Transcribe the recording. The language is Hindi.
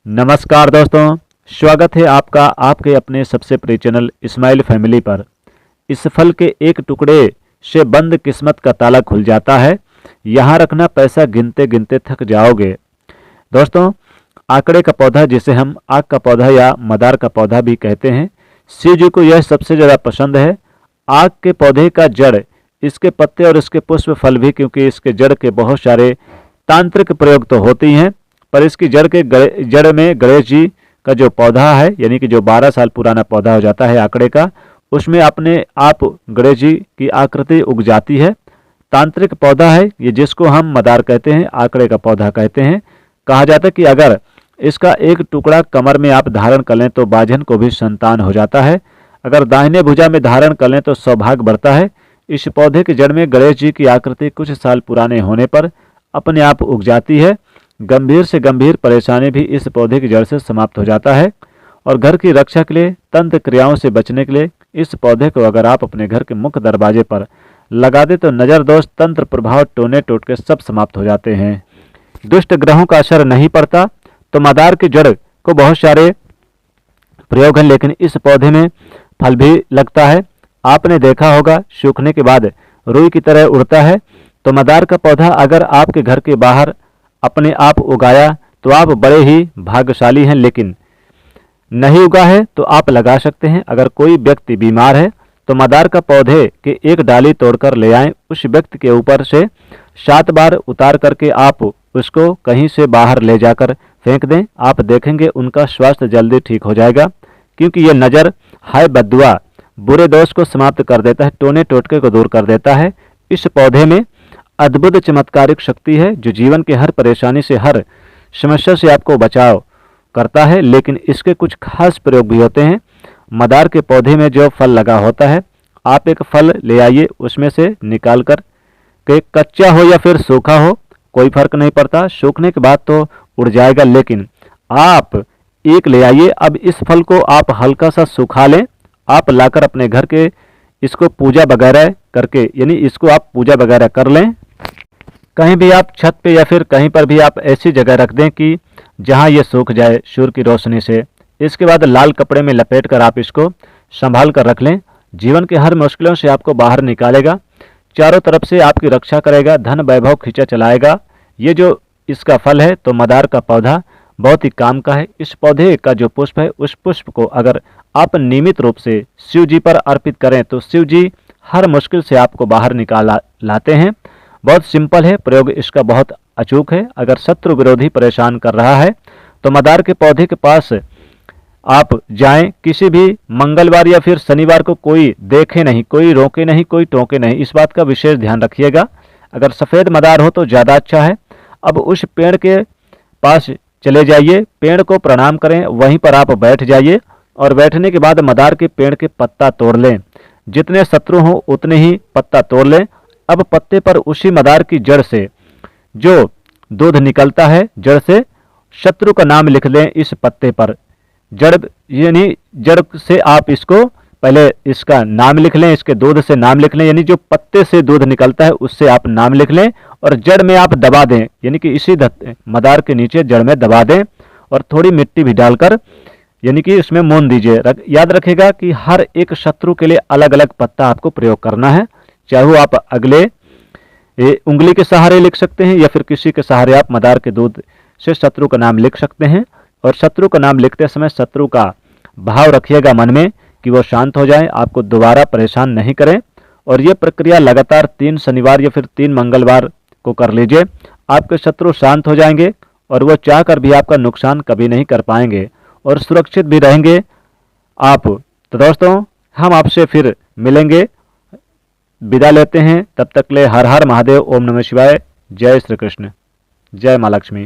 नमस्कार दोस्तों, स्वागत है आपका आपके अपने सबसे प्रिय चैनल इस्माइल फैमिली पर। इस फल के एक टुकड़े से बंद किस्मत का ताला खुल जाता है। यहाँ रखना, पैसा गिनते गिनते थक जाओगे। दोस्तों, आकड़े का पौधा, जिसे हम आक का पौधा या मदार का पौधा भी कहते हैं, शिव जी को यह सबसे ज़्यादा पसंद है। आक के पौधे का जड़, इसके पत्ते और इसके पुष्प फल भी, क्योंकि इसके जड़ के बहुत सारे तांत्रिक प्रयोग तो होते ही हैं, पर इसकी जड़ में गणेश जी का जो पौधा है, यानी कि जो 12 साल पुराना पौधा हो जाता है आकड़े का, उसमें अपने आप गणेश जी की आकृति उग जाती है। तांत्रिक पौधा है ये, जिसको हम मदार कहते हैं, आकड़े का पौधा कहते हैं। कहा जाता है कि अगर इसका एक टुकड़ा कमर में आप धारण कर लें तो बाझन को भी संतान हो जाता है। अगर दाहिने भुजा में धारण कर लें तो सौभाग्य बढ़ता है। इस पौधे की जड़ में गणेश जी की आकृति कुछ साल पुराने होने पर अपने आप उग जाती है। गंभीर से गंभीर परेशानी भी इस पौधे की जड़ से समाप्त हो जाता है। और घर की रक्षा के लिए, तंत्र क्रियाओं से बचने के लिए इस पौधे को अगर आप अपने घर के मुख्य दरवाजे पर लगा दें तो नज़र दोष, तंत्र प्रभाव, टोने टोटके सब समाप्त हो जाते हैं। दुष्ट ग्रहों का असर नहीं पड़ता। तो मदार की जड़ को बहुत सारे प्रयोग हैं, लेकिन इस पौधे में फल भी लगता है। आपने देखा होगा, सूखने के बाद रुई की तरह उड़ता है। तो मदार का पौधा अगर आपके घर के बाहर अपने आप उगाया तो आप बड़े ही भाग्यशाली हैं, लेकिन नहीं उगा है तो आप लगा सकते हैं। अगर कोई व्यक्ति बीमार है तो मदार का पौधे के एक डाली तोड़कर ले आएं, उस व्यक्ति के ऊपर से 7 बार उतार करके आप उसको कहीं से बाहर ले जाकर फेंक दें। आप देखेंगे उनका स्वास्थ्य जल्दी ठीक हो जाएगा, क्योंकि ये नज़र, हाय बद्दुआ, बुरे दोष को समाप्त कर देता है, टोने टोटके को दूर कर देता है। इस पौधे में अद्भुत चमत्कारिक शक्ति है, जो जीवन के हर परेशानी से, हर समस्या से आपको बचाव करता है। लेकिन इसके कुछ खास प्रयोग भी होते हैं। मदार के पौधे में जो फल लगा होता है, आप एक फल ले आइए, उसमें से निकाल कर के, कच्चा हो या फिर सूखा हो, कोई फर्क नहीं पड़ता। सूखने के बाद तो उड़ जाएगा, लेकिन आप एक ले आइए। अब इस फल को आप हल्का सा सुखा लें, आप लाकर अपने घर के इसको पूजा वगैरह करके, यानी इसको आप पूजा वगैरह कर लें। कहीं भी आप छत पे या फिर कहीं पर भी आप ऐसी जगह रख दें कि जहां ये सूख जाए सूर्य की रोशनी से। इसके बाद लाल कपड़े में लपेट कर आप इसको संभाल कर रख लें। जीवन के हर मुश्किलों से आपको बाहर निकालेगा, चारों तरफ से आपकी रक्षा करेगा, धन वैभव खींचा चलाएगा। ये जो इसका फल है, तो मदार का पौधा बहुत ही काम का है। इस पौधे का जो पुष्प है, उस पुष्प को अगर आप नियमित रूप से शिव जी पर अर्पित करें तो शिव जी हर मुश्किल से आपको बाहर निकाल लाते हैं। बहुत सिंपल है, प्रयोग इसका बहुत अचूक है। अगर शत्रु विरोधी परेशान कर रहा है तो मदार के पौधे के पास आप जाएं। किसी भी मंगलवार या फिर शनिवार को कोई देखे नहीं, कोई रोके नहीं, कोई टोके नहीं, इस बात का विशेष ध्यान रखिएगा। अगर सफ़ेद मदार हो तो ज़्यादा अच्छा है। अब उस पेड़ के पास चले जाइए, पेड़ को प्रणाम करें, वहीं पर आप बैठ जाइए और बैठने के बाद मदार के पेड़ के पत्ता तोड़ लें। जितने शत्रु हों उतने ही पत्ता तोड़ लें। अब पत्ते पर उसी मदार की जड़ से जो दूध निकलता है, जड़ से शत्रु का नाम लिख लें इस पत्ते पर। जड़, यानी जड़ से आप इसको पहले इसका नाम लिख लें, इसके दूध से नाम लिख लें, यानी जो पत्ते से दूध निकलता है उससे आप नाम लिख लें और जड़ में आप दबा दें, यानी कि इसी मदार के नीचे जड़ में दबा दें और थोड़ी मिट्टी भी डालकर, यानी कि इसमें मोन दीजिए। याद रखिएगा कि हर एक शत्रु के लिए अलग अलग पत्ता आपको प्रयोग करना है। चाहे वो आप अगले उंगली के सहारे लिख सकते हैं या फिर किसी के सहारे आप मदार के दूध से शत्रु का नाम लिख सकते हैं। और शत्रु का नाम लिखते समय शत्रु का भाव रखिएगा मन में कि वो शांत हो जाए, आपको दोबारा परेशान नहीं करें। और ये प्रक्रिया लगातार 3 शनिवार या फिर 3 मंगलवार को कर लीजिए। आपके शत्रु शांत हो जाएंगे और वो चाहकर भी आपका नुकसान कभी नहीं कर पाएंगे और सुरक्षित भी रहेंगे आप। तो दोस्तों, हम आपसे फिर मिलेंगे, विदा लेते हैं। तब तक ले हर हर महादेव, ओम नमः शिवाय, जय श्री कृष्ण, जय माँ लक्ष्मी।